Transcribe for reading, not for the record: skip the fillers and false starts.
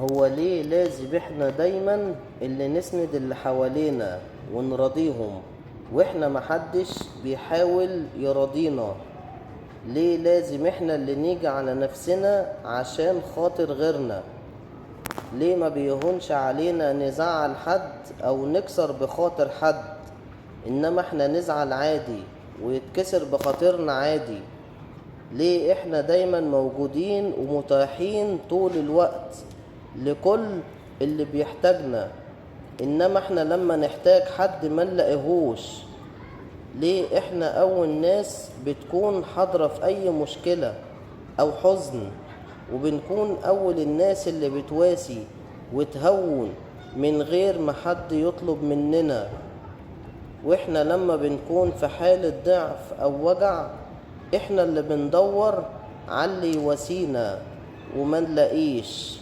هو ليه لازم احنا دايما اللي نسند اللي حوالينا ونراضيهم، واحنا محدش بيحاول يراضينا؟ ليه لازم احنا اللي نيجي على نفسنا عشان خاطر غيرنا؟ ليه ما بيهونش علينا نزعل حد او نكسر بخاطر حد، انما احنا نزعل عادي ويتكسر بخاطرنا عادي؟ ليه احنا دايما موجودين ومتاحين طول الوقت لكل اللي بيحتاجنا، انما احنا لما نحتاج حد ما نلاقيهوش؟ ليه احنا اول ناس بتكون حاضرة في اي مشكلة او حزن، وبنكون اول الناس اللي بتواسي وتهون من غير ما حد يطلب مننا؟ واحنا لما بنكون في حالة ضعف او وجع احنا اللي بندور على اللي يواسينا وما نلاقيش.